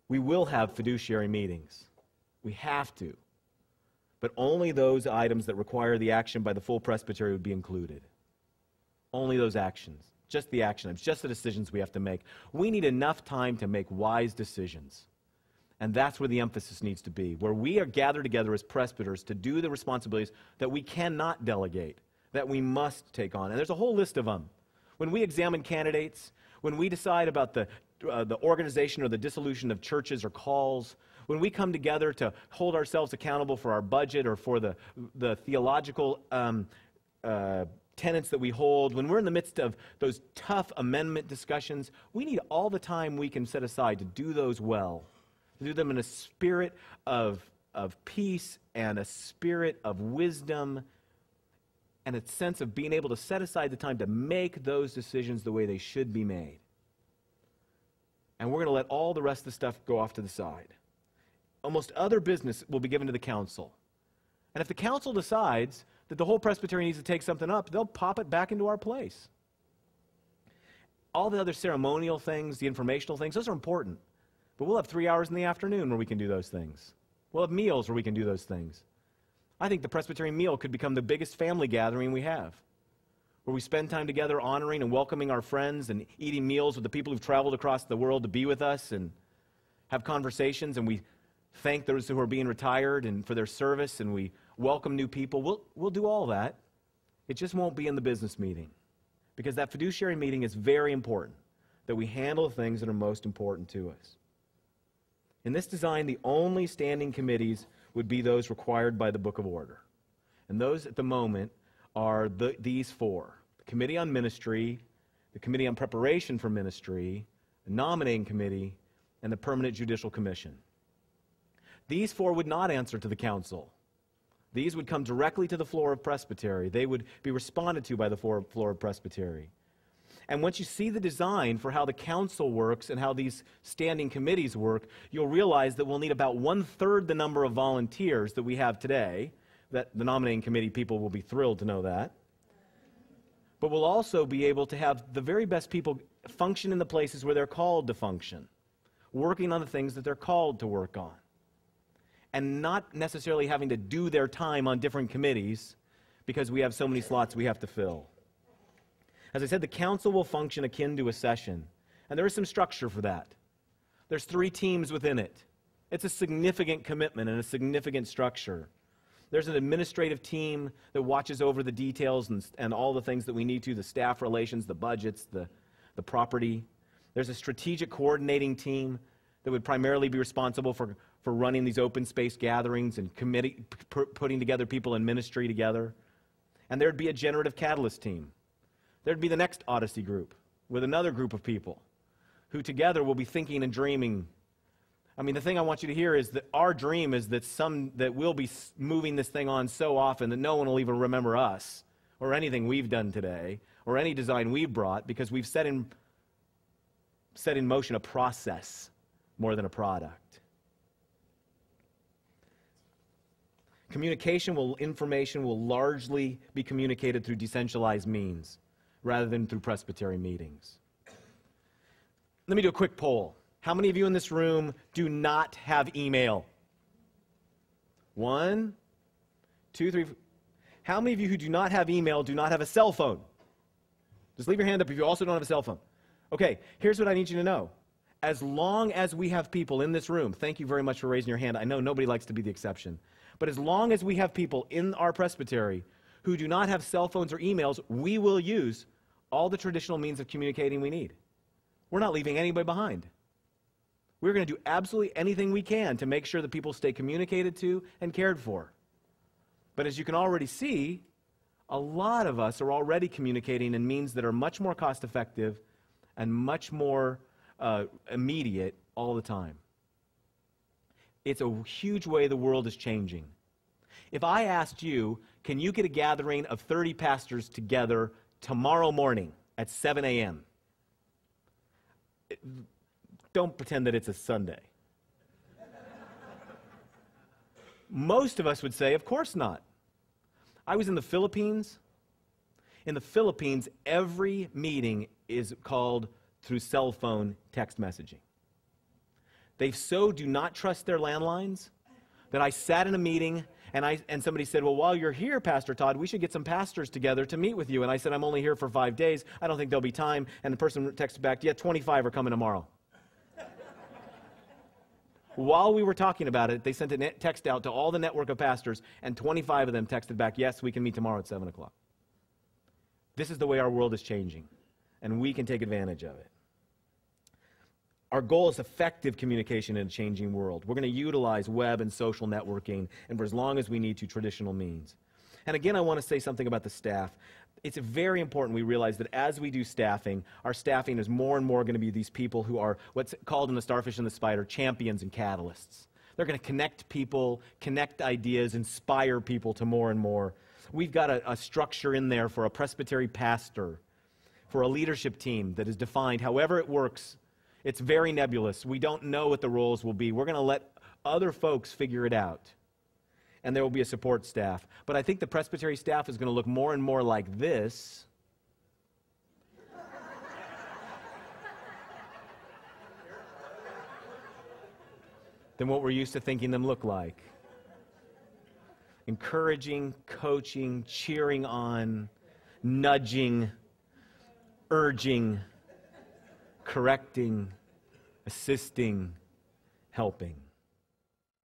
We will have fiduciary meetings. We have to. But only those items that require the action by the full presbytery would be included. Only those actions. Just the action items, just the decisions we have to make. We need enough time to make wise decisions. And that's where the emphasis needs to be, where we are gathered together as presbyters to do the responsibilities that we cannot delegate, that we must take on. And there's a whole list of them. When we examine candidates, when we decide about the organization or the dissolution of churches or calls, when we come together to hold ourselves accountable for our budget or for the theological tenets that we hold, when we're in the midst of those tough amendment discussions, we need all the time we can set aside to do those well, to do them in a spirit of peace and a spirit of wisdom and a sense of being able to set aside the time to make those decisions the way they should be made. And we're going to let all the rest of the stuff go off to the side. Almost other business will be given to the council. And if the council decides that the whole presbytery needs to take something up, they'll pop it back into our place. All the other ceremonial things, the informational things, those are important. But we'll have 3 hours in the afternoon where we can do those things. We'll have meals where we can do those things. I think the Presbyterian meal could become the biggest family gathering we have, where we spend time together honoring and welcoming our friends and eating meals with the people who've traveled across the world to be with us and have conversations, and we thank those who are being retired and for their service, and we welcome new people. We'll do all that. It just won't be in the business meeting, because that fiduciary meeting is very important, that we handle the things that are most important to us. In this design, the only standing committees would be those required by the Book of Order. And those at the moment are these four: the Committee on Ministry, the Committee on Preparation for Ministry, the Nominating Committee, and the Permanent Judicial Commission. These four would not answer to the council. These would come directly to the floor of Presbytery. They would be responded to by the floor of Presbytery. And once you see the design for how the council works and how these standing committees work, you'll realize that we'll need about 1/3 the number of volunteers that we have today. That the nominating committee people will be thrilled to know that. But we'll also be able to have the very best people function in the places where they're called to function, working on the things that they're called to work on, and not necessarily having to do their time on different committees because we have so many slots we have to fill. As I said, the council will function akin to a session, and there is some structure for that. There's 3 teams within it. It's a significant commitment and a significant structure. There's an administrative team that watches over the details and all the things that we need to, the staff relations, the budgets, the property. There's a strategic coordinating team that would primarily be responsible for running these open space gatherings and putting together people in ministry together. And there'd be a generative catalyst team. There'd be the next Odyssey group with another group of people who together will be thinking and dreaming. I mean, the thing I want you to hear is that our dream is that we'll be moving this thing on so often that no one will even remember us or anything we've done today or any design we've brought, because we've set in motion a process more than a product. Information will largely be communicated through decentralized means rather than through presbytery meetings. Let me do a quick poll. How many of you in this room do not have email? 1, 2, 3. How many of you who do not have email do not have a cell phone? Just leave your hand up if you also don't have a cell phone. Okay, here's what I need you to know. As long as we have people in this room, thank you very much for raising your hand. I know nobody likes to be the exception. But as long as we have people in our presbytery who do not have cell phones or emails, we will use all the traditional means of communicating we need. We're not leaving anybody behind. We're going to do absolutely anything we can to make sure that people stay communicated to and cared for. But as you can already see, a lot of us are already communicating in means that are much more cost-effective and much more immediate all the time. It's a huge way the world is changing. If I asked you, can you get a gathering of 30 pastors together tomorrow morning at 7 a.m.? Don't pretend that it's a Sunday. Most of us would say, of course not. I was in the Philippines. In the Philippines, every meeting is called through cell phone text messaging. They so do not trust their landlines that I sat in a meeting and somebody said, well, while you're here, Pastor Todd, we should get some pastors together to meet with you. And I said, I'm only here for 5 days. I don't think there'll be time. And the person texted back, yeah, 25 are coming tomorrow. While we were talking about it, they sent a text out to all the network of pastors, and 25 of them texted back, yes, we can meet tomorrow at 7 o'clock. This is the way our world is changing, and we can take advantage of it. Our goal is effective communication in a changing world. We're going to utilize web and social networking, and for as long as we need to, traditional means. And again, I want to say something about the staff. It's very important we realize that as we do staffing, our staffing is more and more going to be these people who are what's called in the Starfish and the Spider, champions and catalysts. They're going to connect people, connect ideas, inspire people to more and more. We've got a structure in there for a presbytery pastor, for a leadership team that is defined. However it works, it's very nebulous. We don't know what the roles will be. We're going to let other folks figure it out. And there will be a support staff. But I think the presbytery staff is going to look more and more like this. Than what we're used to thinking them look like. Encouraging, coaching, cheering on, nudging, urging, correcting, assisting, helping.